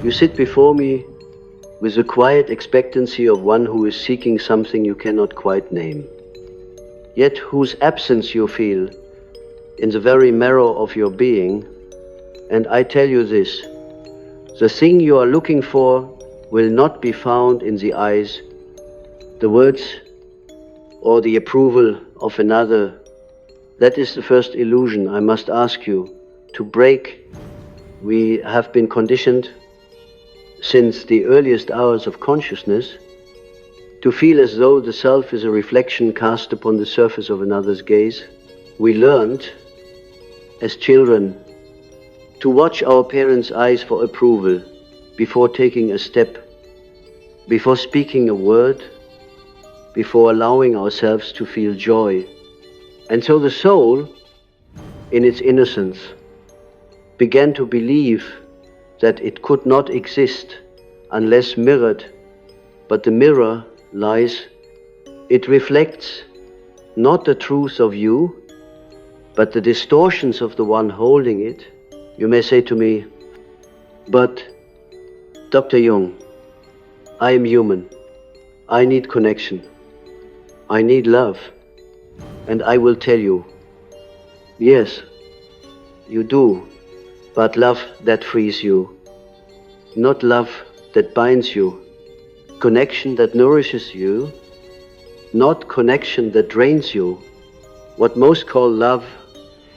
You sit before me with the quiet expectancy of one who is seeking something you cannot quite name, yet whose absence you feel in the very marrow of your being. And I tell you this, the thing you are looking for will not be found in the eyes, the words, or the approval of another. That is the first illusion I must ask you to break. We have been conditioned since the earliest hours of consciousness to feel as though the self is a reflection cast upon the surface of another's gaze. We learned as children to watch our parents' eyes for approval before taking a step, before speaking a word, before allowing ourselves to feel joy. And so the soul, in its innocence, began to believe that it could not exist unless mirrored, but the mirror lies. It reflects not the truth of you, but the distortions of the one holding it. You may say to me, but Dr. Jung, I am human. I need connection. I need love. And I will tell you, yes, you do, but love that frees you, not love that binds you, connection that nourishes you, not connection that drains you. What most call love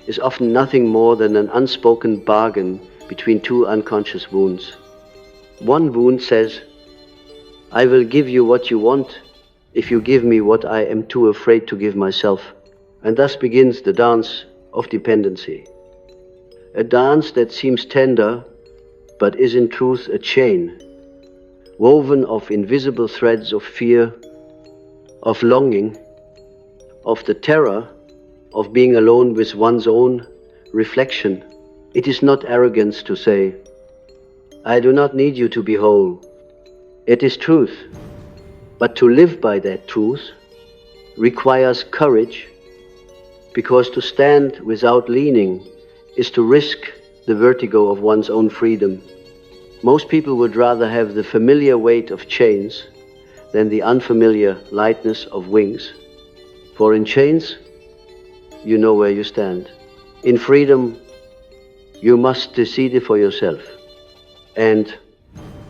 is often nothing more than an unspoken bargain between two unconscious wounds. One wound says, I will give you what you want if you give me what I am too afraid to give myself. And thus begins the dance of dependency. A dance that seems tender, but is in truth a chain, woven of invisible threads of fear, of longing, of the terror of being alone with one's own reflection. It is not arrogance to say, I do not need you to be whole. It is truth. But to live by that truth requires courage, because to stand without leaning is to risk the vertigo of one's own freedom. Most people would rather have the familiar weight of chains than the unfamiliar lightness of wings. For in chains, you know where you stand. In freedom, you must decide for yourself. And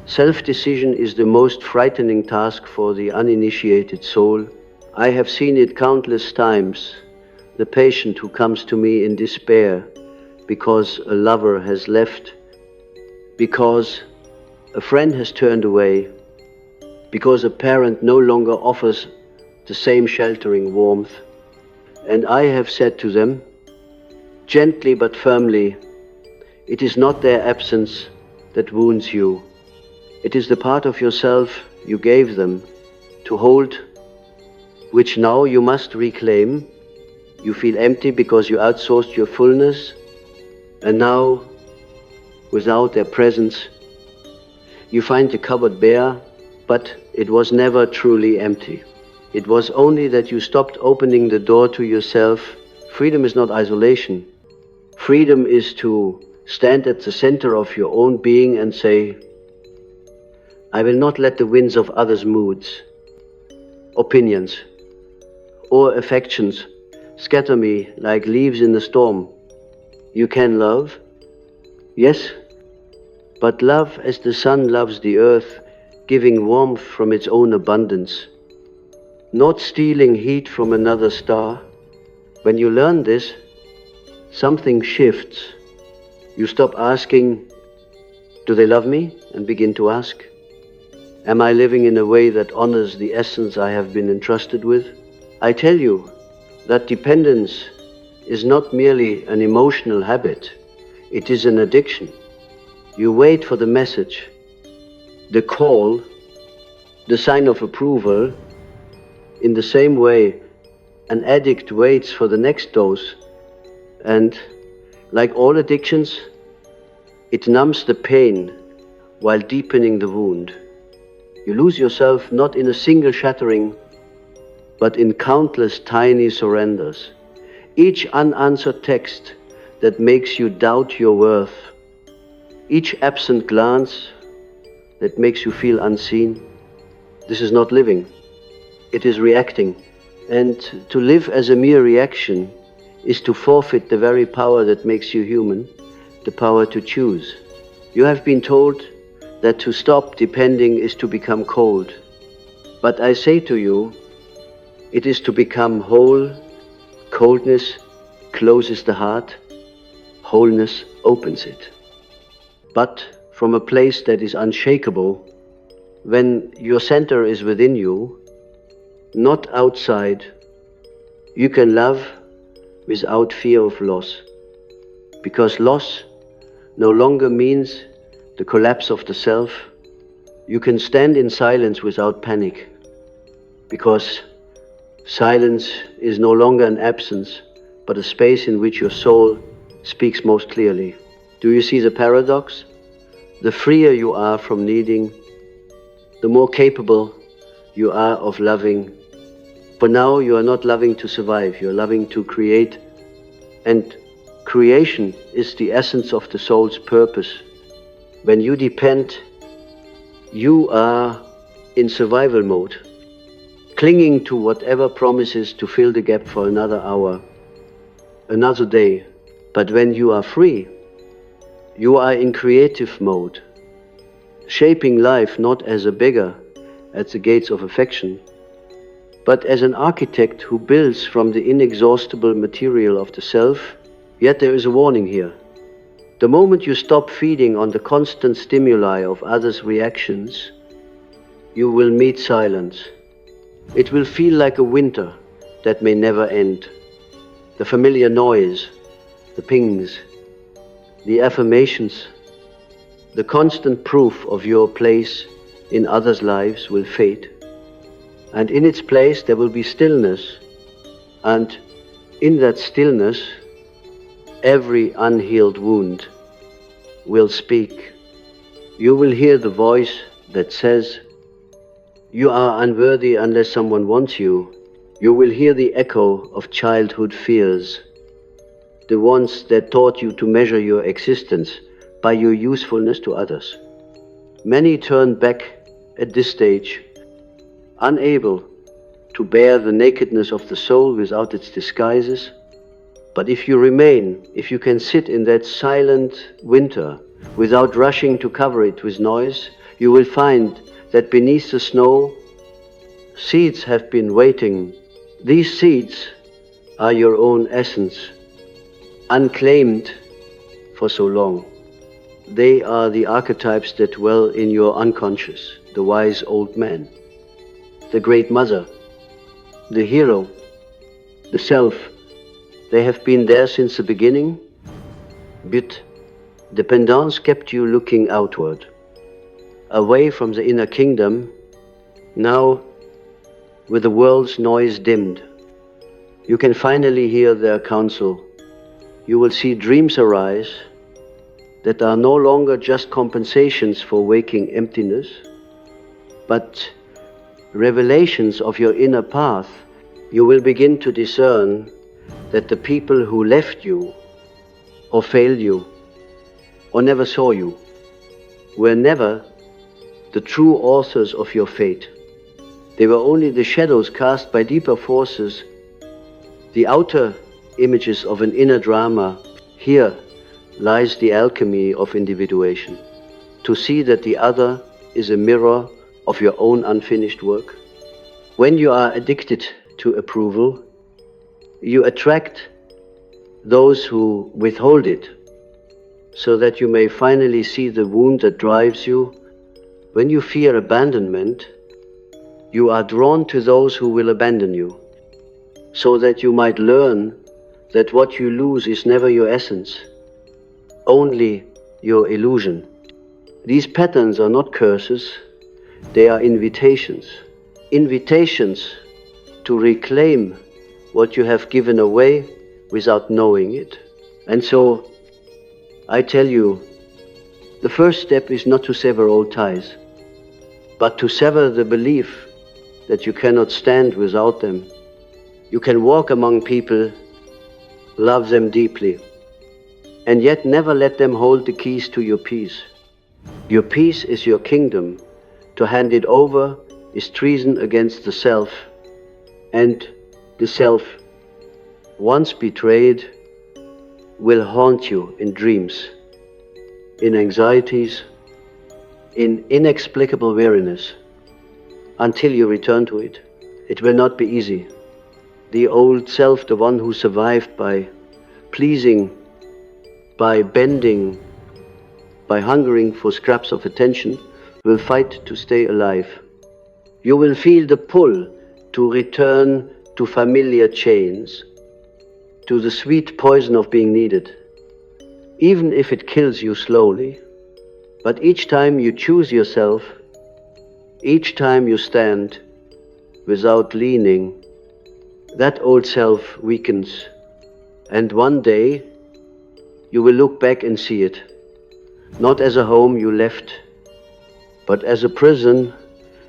self-decision is the most frightening task for the uninitiated soul. I have seen it countless times, the patient who comes to me in despair because a lover has left, because a friend has turned away, because a parent no longer offers the same sheltering warmth. And I have said to them, gently but firmly, it is not their absence that wounds you. It is the part of yourself you gave them to hold, which now you must reclaim. You feel empty because you outsourced your fullness, and now, without their presence, you find the cupboard bare, but it was never truly empty. It was only that you stopped opening the door to yourself. Freedom is not isolation. Freedom is to stand at the center of your own being and say, I will not let the winds of others' moods, opinions, or affections scatter me like leaves in a storm. You can love, yes, but love as the sun loves the earth, giving warmth from its own abundance, not stealing heat from another star. When you learn this, something shifts. You stop asking, do they love me? And begin to ask, am I living in a way that honors the essence I have been entrusted with? I tell you that dependence is not merely an emotional habit, it is an addiction. You wait for the message, the call, the sign of approval. In the same way, an addict waits for the next dose, and like all addictions, it numbs the pain while deepening the wound. You lose yourself not in a single shattering, but in countless tiny surrenders. Each unanswered text that makes you doubt your worth, each absent glance that makes you feel unseen, this is not living. It is reacting. And to live as a mere reaction is to forfeit the very power that makes you human, the power to choose. You have been told that to stop depending is to become cold. But I say to you, it is to become whole. Coldness closes the heart, wholeness opens it. But from a place that is unshakable, when your center is within you, not outside, you can love without fear of loss. Because loss no longer means the collapse of the self. You can stand in silence without panic. Because silence is no longer an absence, but a space in which your soul speaks most clearly. Do you see the paradox? The freer you are from needing, the more capable you are of loving. For now you are not loving to survive, you are loving to create. And creation is the essence of the soul's purpose. When you depend, you are in survival mode, clinging to whatever promises to fill the gap for another hour, another day. But when you are free, you are in creative mode, shaping life not as a beggar at the gates of affection, but as an architect who builds from the inexhaustible material of the self. Yet there is a warning here. The moment you stop feeding on the constant stimuli of others' reactions, you will meet silence. It will feel like a winter that may never end. The familiar noise, the pings, the affirmations, the constant proof of your place in others' lives will fade. And in its place there will be stillness, and in that stillness every unhealed wound will speak. You will hear the voice that says, "You are unworthy unless someone wants you." You will hear the echo of childhood fears, the ones that taught you to measure your existence by your usefulness to others. Many turn back at this stage, unable to bear the nakedness of the soul without its disguises. But if you remain, if you can sit in that silent winter without rushing to cover it with noise, you will find that beneath the snow, seeds have been waiting. These seeds are your own essence, unclaimed for so long. They are the archetypes that dwell in your unconscious, the wise old man, the great mother, the hero, the self. They have been there since the beginning, but dependence kept you looking outward, away from the inner kingdom. Now, with the world's noise dimmed, you can finally hear their counsel. You will see dreams arise that are no longer just compensations for waking emptiness, but revelations of your inner path. You will begin to discern that the people who left you, or failed you, or never saw you, were never the true authors of your fate. They were only the shadows cast by deeper forces, the outer images of an inner drama. Here lies the alchemy of individuation, to see that the other is a mirror of your own unfinished work. When you are addicted to approval, you attract those who withhold it, so that you may finally see the wound that drives you. When you fear abandonment, you are drawn to those who will abandon you, so that you might learn that what you lose is never your essence, only your illusion. These patterns are not curses, they are invitations. Invitations to reclaim what you have given away without knowing it. And so, I tell you, the first step is not to sever old ties, but to sever the belief that you cannot stand without them. You can walk among people, love them deeply, and yet never let them hold the keys to your peace. Your peace is your kingdom. To hand it over is treason against the self, and the self, once betrayed, will haunt you in dreams, in anxieties, in inexplicable weariness, until you return to it. It will not be easy. The old self, the one who survived by pleasing, by bending, by hungering for scraps of attention, will fight to stay alive. You will feel the pull to return to familiar chains, to the sweet poison of being needed, even if it kills you slowly. But each time you choose yourself, each time you stand without leaning, that old self weakens, and one day you will look back and see it, not as a home you left, but as a prison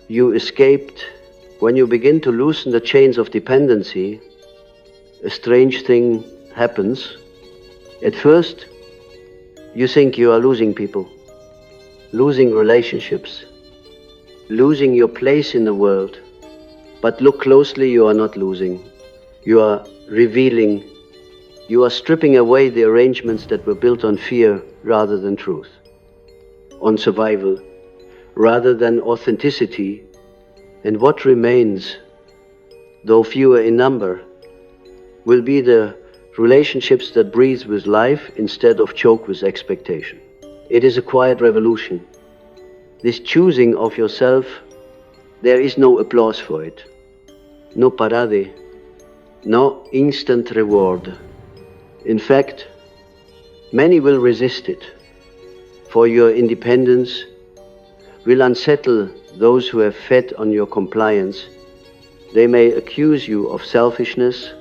you escaped. When you begin to loosen the chains of dependency, a strange thing happens. At first, you think you are losing people, losing relationships, losing your place in the world. But look closely, you are not losing. You are revealing. You are stripping away the arrangements that were built on fear rather than truth, on survival rather than authenticity. And what remains, though fewer in number, will be the relationships that breathe with life instead of choke with expectation. It is a quiet revolution. This choosing of yourself, there is no applause for it, no parade, no instant reward. In fact, many will resist it, for your independence will unsettle those who have fed on your compliance. They may accuse you of selfishness,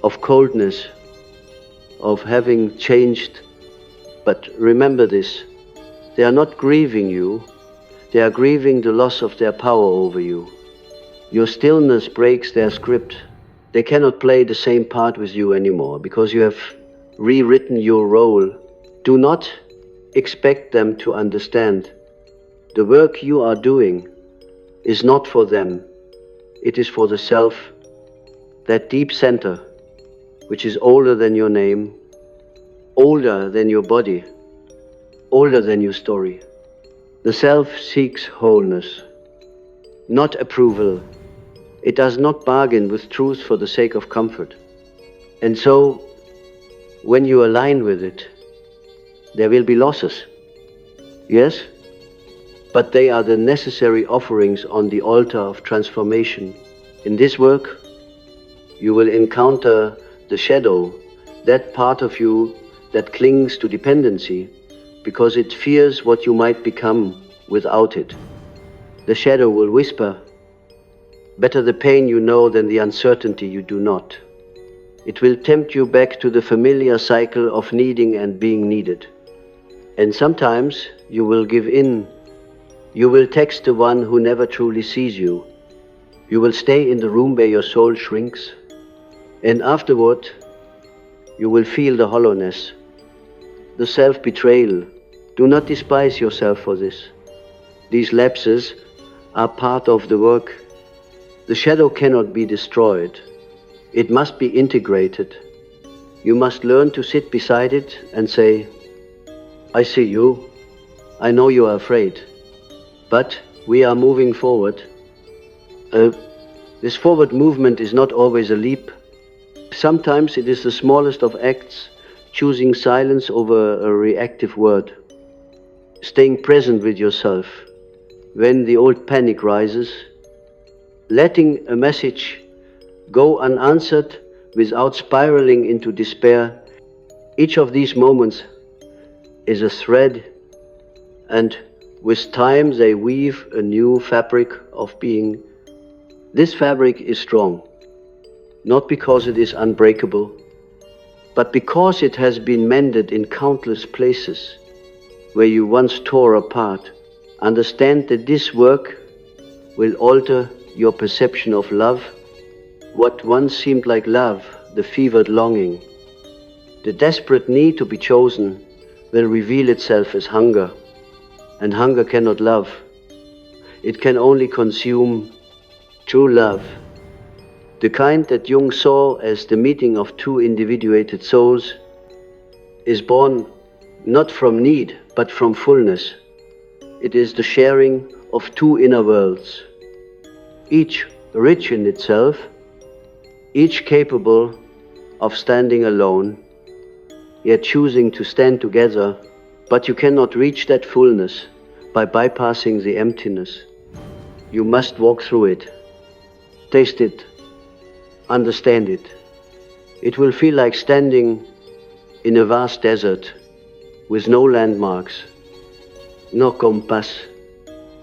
of coldness, of having changed. But remember this, they are not grieving you, they are grieving the loss of their power over you. Your stillness breaks their script. They cannot play the same part with you anymore because you have rewritten your role. Do not expect them to understand. The work you are doing is not for them. It is for the self, that deep center, which is older than your name, older than your body, older than your story. The self seeks wholeness, not approval. It does not bargain with truth for the sake of comfort. And so, when you align with it, there will be losses. Yes, but they are the necessary offerings on the altar of transformation. In this work, you will encounter the shadow, that part of you that clings to dependency because it fears what you might become without it. The shadow will whisper, better the pain you know than the uncertainty you do not. It will tempt you back to the familiar cycle of needing and being needed. And sometimes you will give in. You will text the one who never truly sees you. You will stay in the room where your soul shrinks. And afterward, you will feel the hollowness, the self-betrayal. Do not despise yourself for this. These lapses are part of the work. The shadow cannot be destroyed. It must be integrated. You must learn to sit beside it and say, I see you. I know you are afraid. But we are moving forward. This forward movement is not always a leap. Sometimes it is the smallest of acts, choosing silence over a reactive word, staying present with yourself when the old panic rises, letting a message go unanswered without spiraling into despair. Each of these moments is a thread, and with time they weave a new fabric of being. This fabric is strong, not because it is unbreakable, but because it has been mended in countless places where you once tore apart. Understand that this work will alter your perception of love. What once seemed like love, the fevered longing, the desperate need to be chosen, will reveal itself as hunger. and hunger cannot love. It can only consume. True love, the kind that Jung saw as the meeting of two individuated souls, is born not from need, but from fullness. It is the sharing of two inner worlds, each rich in itself, each capable of standing alone, yet choosing to stand together. But you cannot reach that fullness by bypassing the emptiness. You must walk through it, taste it, understand it. It will feel like standing in a vast desert with no landmarks, no compass.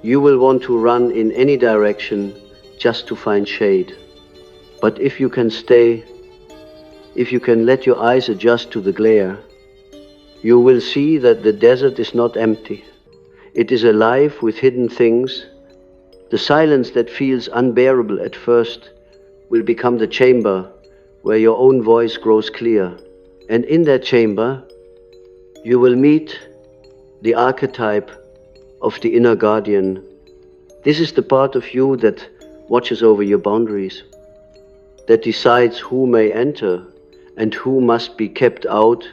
You will want to run in any direction just to find shade. But if you can stay, if you can let your eyes adjust to the glare, you will see that the desert is not empty. It is alive with hidden things. The silence that feels unbearable at first will become the chamber where your own voice grows clear. And in that chamber, you will meet the archetype of the inner guardian. This is the part of you that watches over your boundaries, that decides who may enter and who must be kept out.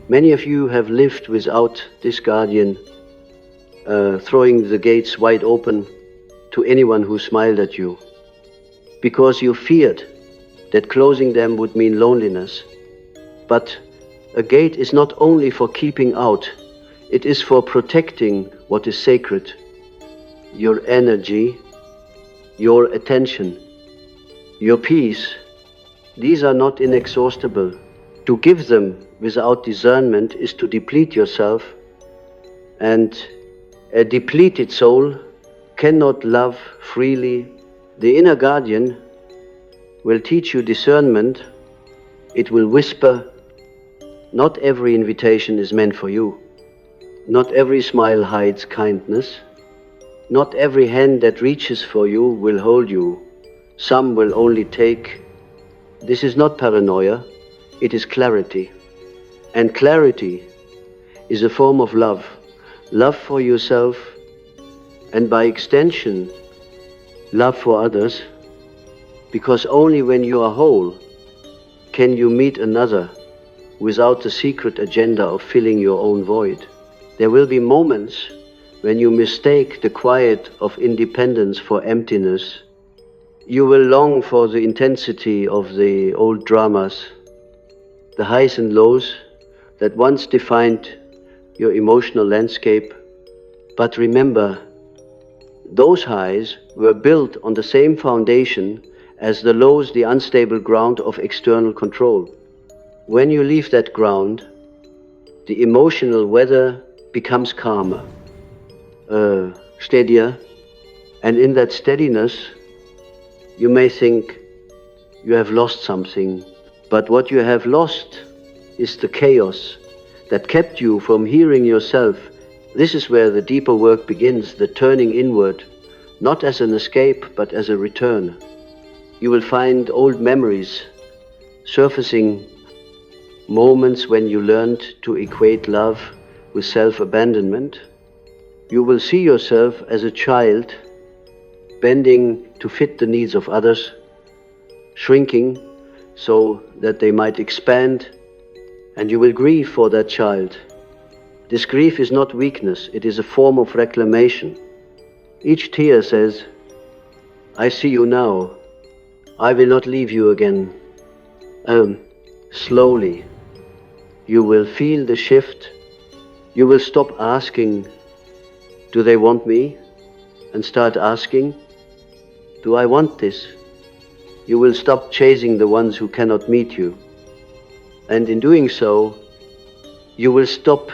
Many of you have lived without this guardian, throwing the gates wide open to anyone who smiled at you, because you feared that closing them would mean loneliness. But a gate is not only for keeping out, it is for protecting what is sacred. Your energy, your attention, your peace, these are not inexhaustible. To give them without discernment is to deplete yourself, and a depleted soul cannot love freely. The inner guardian will teach you discernment. It will whisper, not every invitation is meant for you. Not every smile hides kindness. Not every hand that reaches for you will hold you. Some will only take. This is not paranoia, it is clarity. And clarity is a form of love. Love for yourself, and by extension, love for others, because only when you are whole can you meet another without the secret agenda of filling your own void. There will be moments when you mistake the quiet of independence for emptiness. You will long for the intensity of the old dramas, the highs and lows that once defined your emotional landscape. But remember, those highs were built on the same foundation as the lows, the unstable ground of external control. When you leave that ground, the emotional weather becomes calmer, steadier, and in that steadiness, you may think you have lost something, but what you have lost is the chaos that kept you from hearing yourself. This is where the deeper work begins, the turning inward, not as an escape, but as a return. You will find old memories surfacing, moments when you learned to equate love with self-abandonment. You will see yourself as a child, bending to fit the needs of others, shrinking so that they might expand, and you will grieve for that child. This grief is not weakness, it is a form of reclamation. Each tear says, I see you now, I will not leave you again. Slowly, you will feel the shift. You will stop asking, do they want me? And start asking, do I want this? You will stop chasing the ones who cannot meet you. And in doing so, you will stop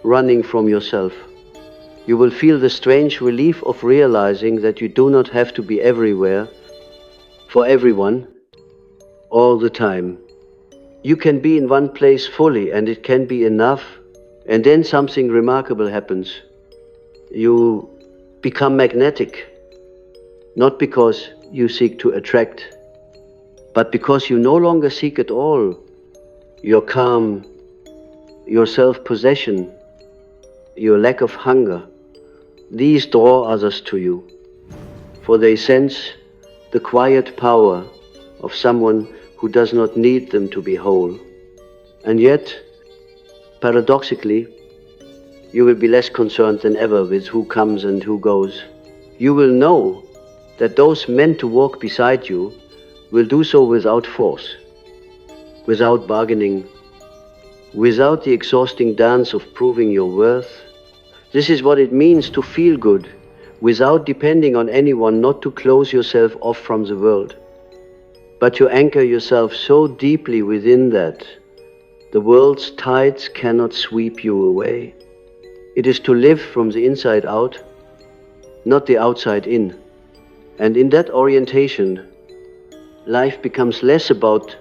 running from yourself. You will feel the strange relief of realizing that you do not have to be everywhere, for everyone, all the time. You can be in one place fully, and it can be enough, and then something remarkable happens. You become magnetic, not because you seek to attract, but because you no longer seek at all. Your calm, your self-possession your lack of hunger, these draw others to you, for they sense the quiet power of someone who does not need them to be whole. And yet, paradoxically, you will be less concerned than ever with who comes and who goes. You will know that those meant to walk beside you will do so without force, without bargaining, without the exhausting dance of proving your worth. This is what it means to feel good, without depending on anyone, not to close yourself off from the world, but to anchor yourself so deeply within that the world's tides cannot sweep you away. It is to live from the inside out, not the outside in. And in that orientation, life becomes less about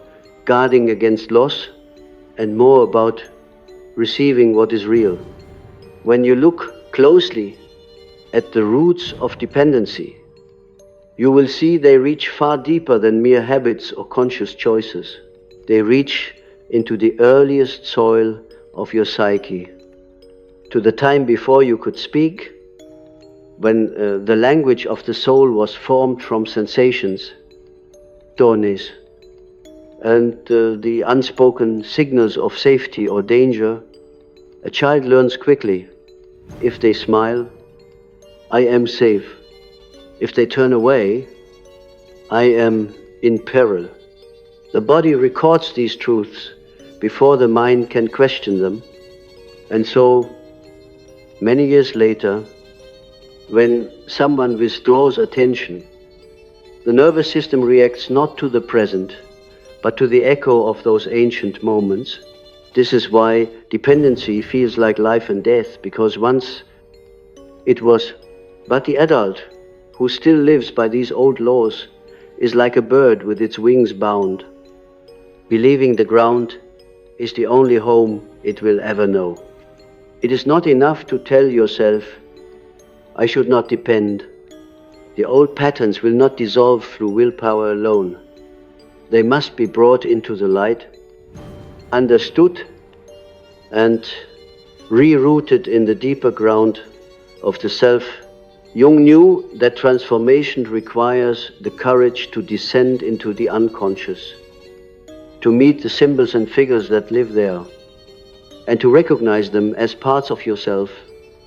guarding against loss and more about receiving what is real. When you look closely at the roots of dependency, you will see they reach far deeper than mere habits or conscious choices. They reach into the earliest soil of your psyche, to the time before you could speak, when the language of the soul was formed from sensations, tones, and the unspoken signals of safety or danger. A child learns quickly. If they smile, I am safe. If they turn away, I am in peril. The body records these truths before the mind can question them. And so, many years later, when someone withdraws attention, the nervous system reacts not to the present, but to the echo of those ancient moments. This is why dependency feels like life and death, because once it was, but the adult who still lives by these old laws is like a bird with its wings bound, believing the ground is the only home it will ever know. It is not enough to tell yourself, I should not depend. The old patterns will not dissolve through willpower alone. They must be brought into the light, understood, and rerouted in the deeper ground of the self. Jung knew that transformation requires the courage to descend into the unconscious, to meet the symbols and figures that live there, and to recognize them as parts of yourself.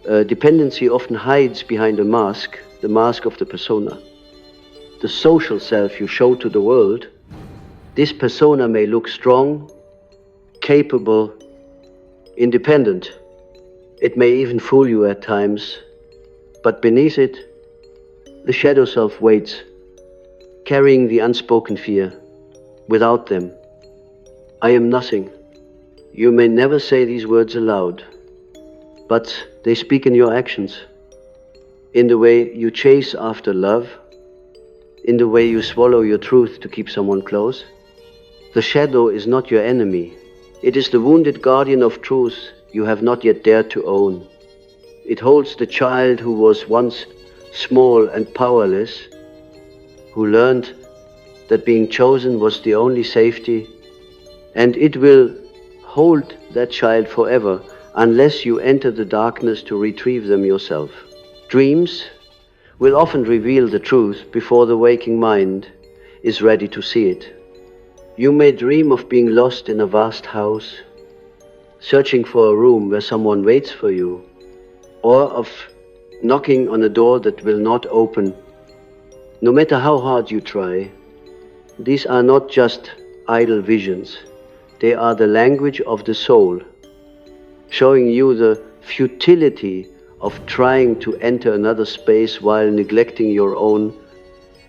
Dependency often hides behind a mask, the mask of the persona. The social self you show to the world, this persona may look strong, capable, independent. It may even fool you at times, but beneath it, the shadow self waits, carrying the unspoken fear. Without them, I am nothing. You may never say these words aloud, but they speak in your actions, in the way you chase after love, in the way you swallow your truth to keep someone close. The shadow is not your enemy. It is the wounded guardian of truth you have not yet dared to own. It holds the child who was once small and powerless, who learned that being chosen was the only safety, and it will hold that child forever unless you enter the darkness to retrieve them yourself. Dreams will often reveal the truth before the waking mind is ready to see it. You may dream of being lost in a vast house, searching for a room where someone waits for you, or of knocking on a door that will not open. No matter how hard you try, these are not just idle visions. They are the language of the soul, showing you the futility of trying to enter another space while neglecting your own.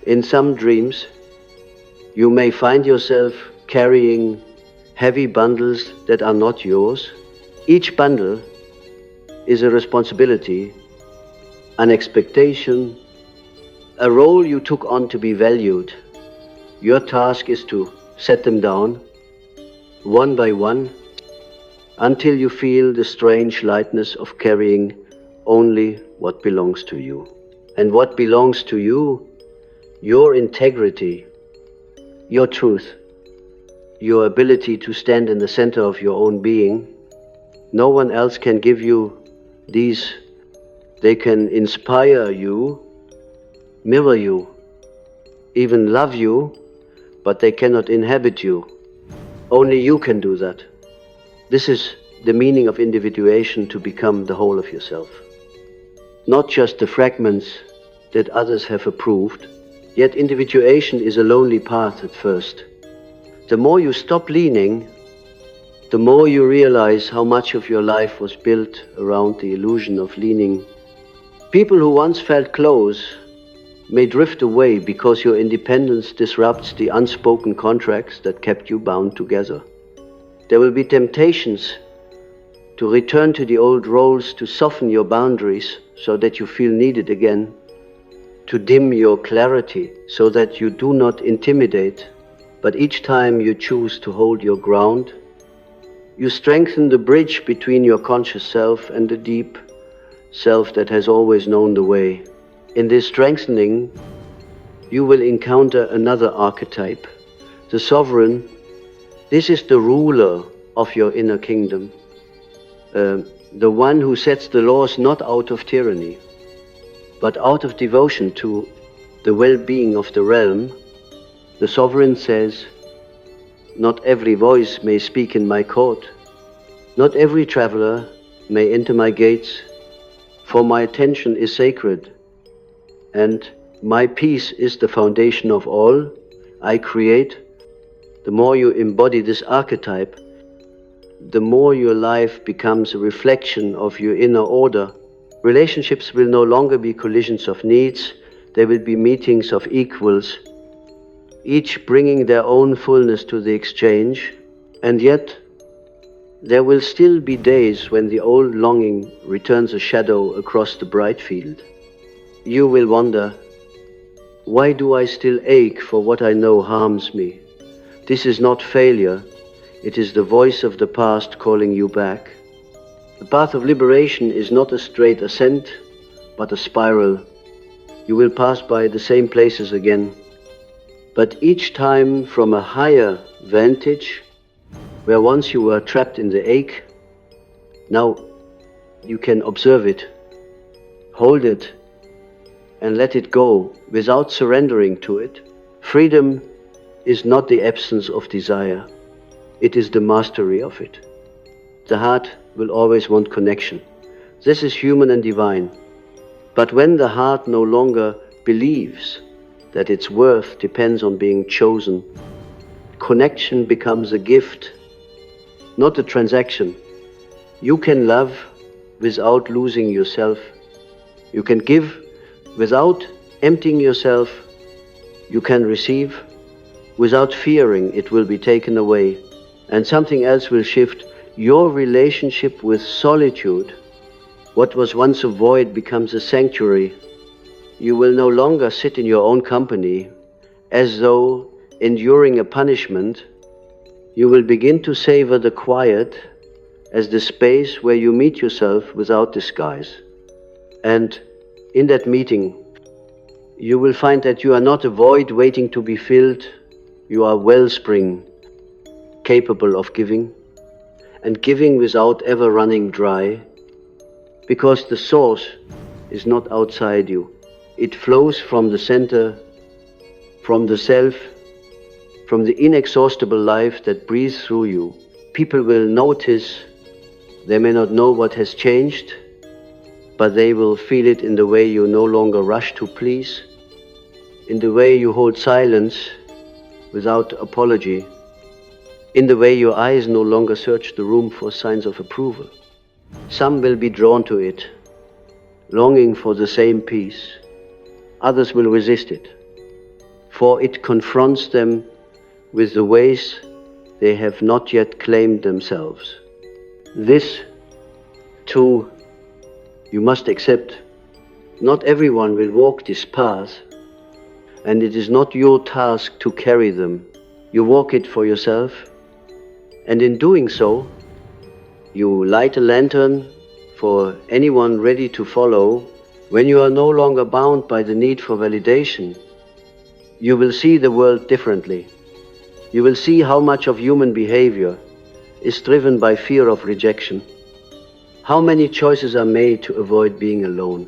In some dreams, you may find yourself carrying heavy bundles that are not yours. Each bundle is a responsibility, an expectation, a role you took on to be valued. Your task is to set them down, one by one, until you feel the strange lightness of carrying only what belongs to you. And what belongs to you, your integrity, your truth, your ability to stand in the center of your own being. No one else can give you These, they can inspire you, mirror you, even love you, but they cannot inhabit you. Only you can do that. This is the meaning of individuation, to become the whole of yourself. Not just the fragments that others have approved. Yet individuation is a lonely path at first. The more you stop leaning, the more you realize how much of your life was built around the illusion of leaning. People who once felt close may drift away because your independence disrupts the unspoken contracts that kept you bound together. There will be temptations to return to the old roles, to soften your boundaries so that you feel needed again, to dim your clarity so that you do not intimidate, but each time you choose to hold your ground, you strengthen the bridge between your conscious self and the deep self that has always known the way. In this strengthening, you will encounter another archetype, the sovereign. This is the ruler of your inner kingdom, the one who sets the laws not out of tyranny, but out of devotion to the well-being of the realm. The sovereign says, "Not every voice may speak in my court, not every traveler may enter my gates, for my attention is sacred, and my peace is the foundation of all I create." The more you embody this archetype, the more your life becomes a reflection of your inner order. Relationships will no longer be collisions of needs, they will be meetings of equals, each bringing their own fullness to the exchange. And yet, there will still be days when the old longing returns a shadow across the bright field. You will wonder, why do I still ache for what I know harms me? This is not failure, it is the voice of the past calling you back. The path of liberation is not a straight ascent, but a spiral. You will pass by the same places again, but each time from a higher vantage. Where once you were trapped in the ache, now you can observe it, hold it, and let it go without surrendering to it. Freedom is not the absence of desire, it is the mastery of it. The heart will always want connection. This is human and divine. But when the heart no longer believes that its worth depends on being chosen, connection becomes a gift, not a transaction. You can love without losing yourself. You can give without emptying yourself. You can receive without fearing it will be taken away. And something else will shift. Your relationship with solitude, what was once a void, becomes a sanctuary. You will no longer sit in your own company as though enduring a punishment. You will begin to savor the quiet as the space where you meet yourself without disguise. And in that meeting, you will find that you are not a void waiting to be filled. You are a wellspring capable of giving, and giving without ever running dry, because the source is not outside you. It flows from the center, from the self, from the inexhaustible life that breathes through you. People will notice, they may not know what has changed, but they will feel it in the way you no longer rush to please, in the way you hold silence without apology, in the way your eyes no longer search the room for signs of approval. Some will be drawn to it, longing for the same peace. Others will resist it, for it confronts them with the ways they have not yet claimed themselves. This, too, you must accept. Not everyone will walk this path, and it is not your task to carry them. You walk it for yourself, and in doing so, you light a lantern for anyone ready to follow. When you are no longer bound by the need for validation, you will see the world differently. You will see how much of human behavior is driven by fear of rejection, how many choices are made to avoid being alone.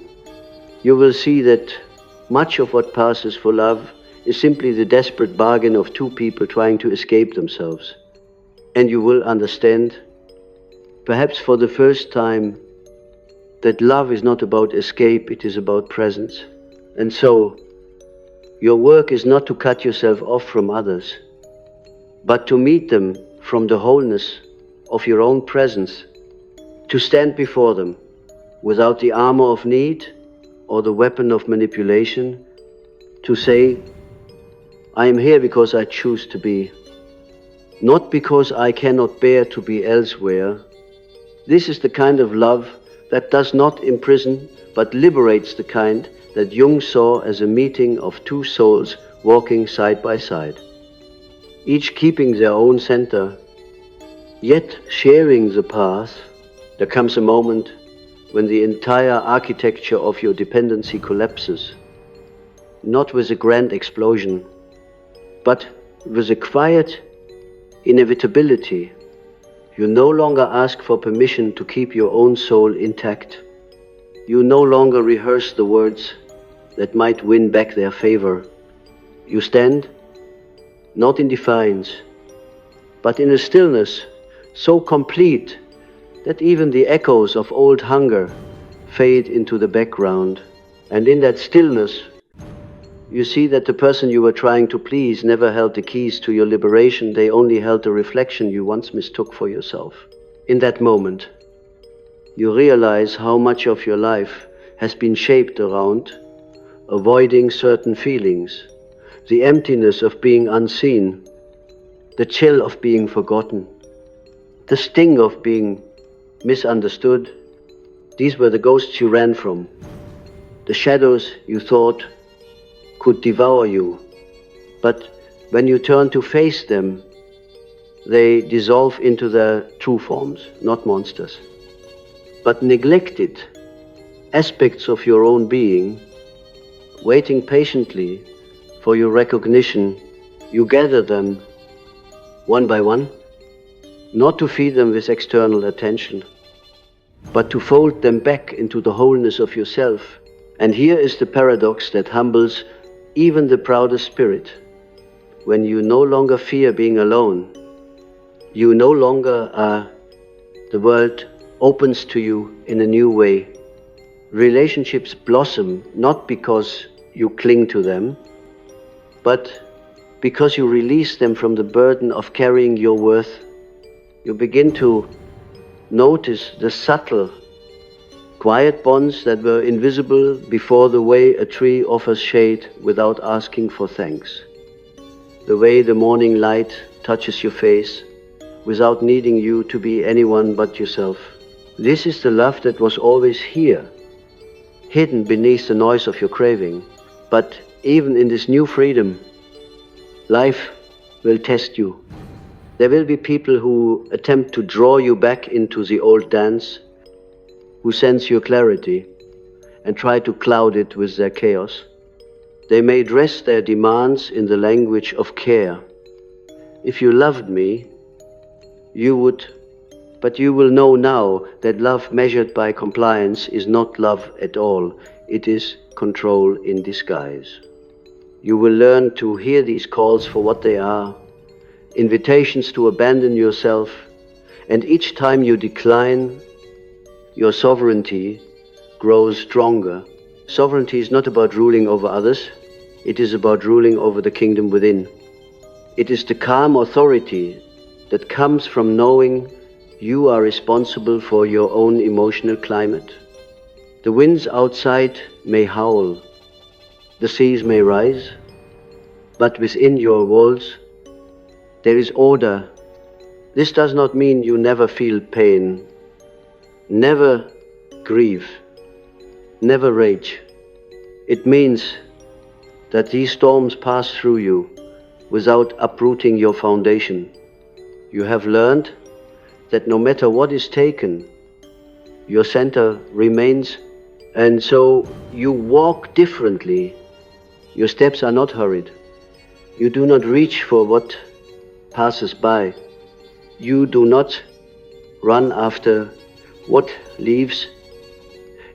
You will see that much of what passes for love is simply the desperate bargain of two people trying to escape themselves. And you will understand, perhaps for the first time, that love is not about escape, it is about presence. And so, your work is not to cut yourself off from others, but to meet them from the wholeness of your own presence, to stand before them without the armor of need or the weapon of manipulation, to say, I am here because I choose to be, not because I cannot bear to be elsewhere. This is the kind of love that does not imprison, but liberates, the kind that Jung saw as a meeting of two souls walking side by side, each keeping their own center, yet sharing the path. There comes a moment when the entire architecture of your dependency collapses, not with a grand explosion, but with a quiet inevitability. You no longer ask for permission to keep your own soul intact. You no longer rehearse the words that might win back their favor. You stand, not in defiance, but in a stillness so complete that even the echoes of old hunger fade into the background. And in that stillness, you see that the person you were trying to please never held the keys to your liberation, they only held the reflection you once mistook for yourself. In that moment, you realize how much of your life has been shaped around avoiding certain feelings, the emptiness of being unseen, the chill of being forgotten, the sting of being misunderstood. These were the ghosts you ran from, the shadows you thought could devour you. But when you turn to face them, they dissolve into their true forms, not monsters. But neglected aspects of your own being, waiting patiently for your recognition, you gather them one by one, not to feed them with external attention, but to fold them back into the wholeness of yourself. And here is the paradox that humbles even the proudest spirit. When you no longer fear being alone, you no longer are, the world opens to you in a new way. Relationships blossom not because you cling to them, but because you release them from the burden of carrying your worth. You begin to notice the subtle, quiet bonds that were invisible before, the way a tree offers shade without asking for thanks, the way the morning light touches your face without needing you to be anyone but yourself. This is the love that was always here, hidden beneath the noise of your craving. But even in this new freedom, life will test you. There will be people who attempt to draw you back into the old dance, who sense your clarity and try to cloud it with their chaos. They may dress their demands in the language of care. If you loved me, you would, but you will know now that love measured by compliance is not love at all. It is control in disguise. You will learn to hear these calls for what they are, invitations to abandon yourself, and each time you decline, your sovereignty grows stronger. Sovereignty is not about ruling over others, it is about ruling over the kingdom within. It is the calm authority that comes from knowing you are responsible for your own emotional climate. The winds outside may howl, the seas may rise, but within your walls there is order. This does not mean you never feel pain, never grieve, never rage. It means that these storms pass through you without uprooting your foundation. You have learned that no matter what is taken, your center remains, and so you walk differently. Your steps are not hurried. You do not reach for what passes by. You do not run after What leaves?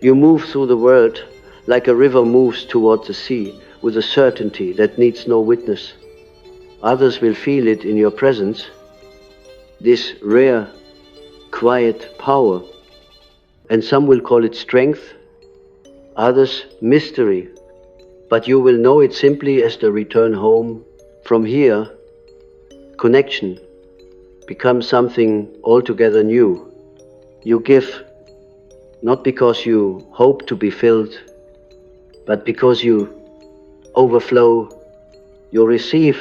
You move through the world like a river moves toward the sea, with a certainty that needs no witness. Others will feel it in your presence, this rare, quiet power, and some will call it strength, others mystery, but you will know it simply as the return home. From here, connection becomes something altogether new. You give not because you hope to be filled, but because you overflow. You receive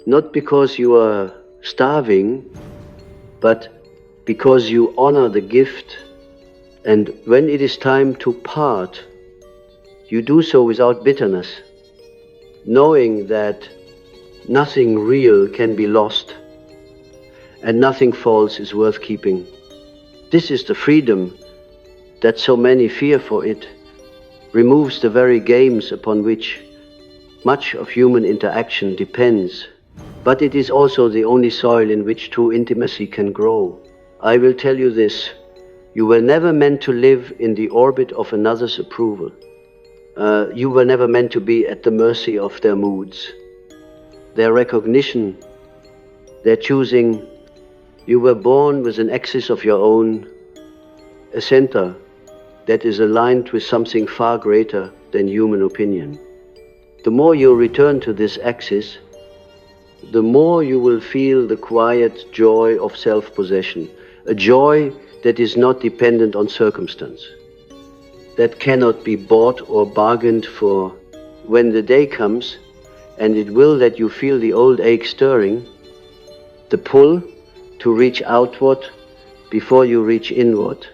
not because you are starving, but because you honor the gift. And when it is time to part, you do so without bitterness, knowing that nothing real can be lost and nothing false is worth keeping. This is the freedom that so many fear, for it removes the very games upon which much of human interaction depends. But it is also the only soil in which true intimacy can grow. I will tell you this: you were never meant to live in the orbit of another's approval. You were never meant to be at the mercy of their moods, their recognition, their choosing. You were born with an axis of your own, a center that is aligned with something far greater than human opinion. The more you return to this axis, the more you will feel the quiet joy of self-possession, a joy that is not dependent on circumstance, that cannot be bought or bargained for. When the day comes, and it will, that you feel the old ache stirring, the pull to reach outward before you reach inward.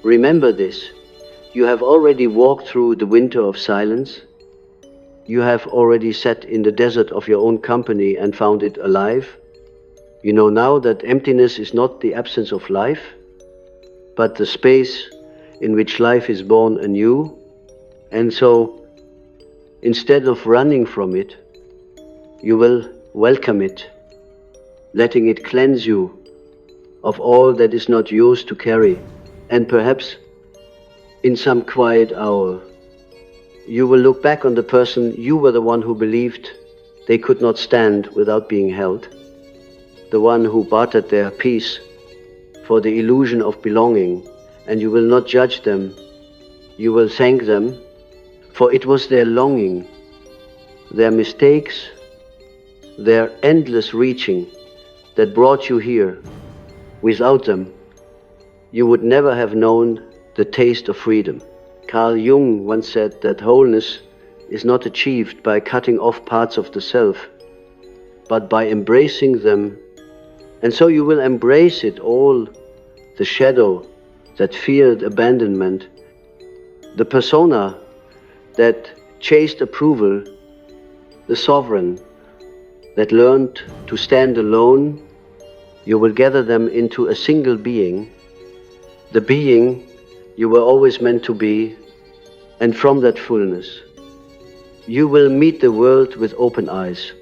Remember this: you have already walked through the winter of silence. You have already sat in the desert of your own company and found it alive. You know now that emptiness is not the absence of life, but the space in which life is born anew. And so, instead of running from it, you will welcome it, letting it cleanse you of all that is not yours to carry. And perhaps, in some quiet hour, you will look back on the person you were the one who believed they could not stand without being held, the one who bartered their peace for the illusion of belonging, and you will not judge them. You will thank them, for it was their longing, their mistakes, their endless reaching that brought you here. Without them, you would never have known the taste of freedom. Carl Jung once said that wholeness is not achieved by cutting off parts of the self, but by embracing them. And so you will embrace it all, the shadow that feared abandonment, the persona that chased approval, the sovereign that learned to stand alone. You will gather them into a single being, the being you were always meant to be, and from that fullness, you will meet the world with open eyes,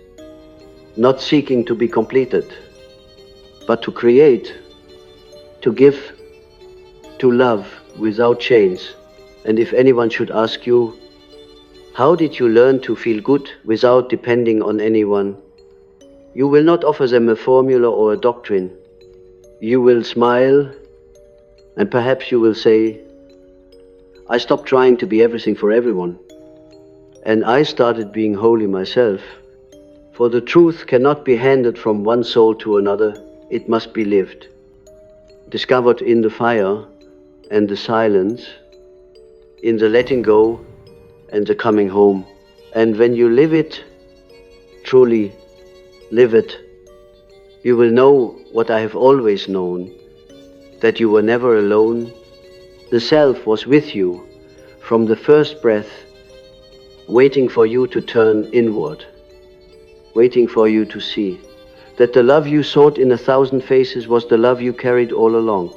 not seeking to be completed, but to create, to give, to love without chains. And if anyone should ask you, how did you learn to feel good without depending on anyone? You will not offer them a formula or a doctrine. You will smile, and perhaps you will say, I stopped trying to be everything for everyone, and I started being holy myself. For the truth cannot be handed from one soul to another, it must be lived, discovered in the fire and the silence, in the letting go and the coming home. And when you live it, truly live it, you will know what I have always known, that you were never alone. The self was with you from the first breath, waiting for you to turn inward, waiting for you to see that the love you sought in 1,000 faces was the love you carried all along.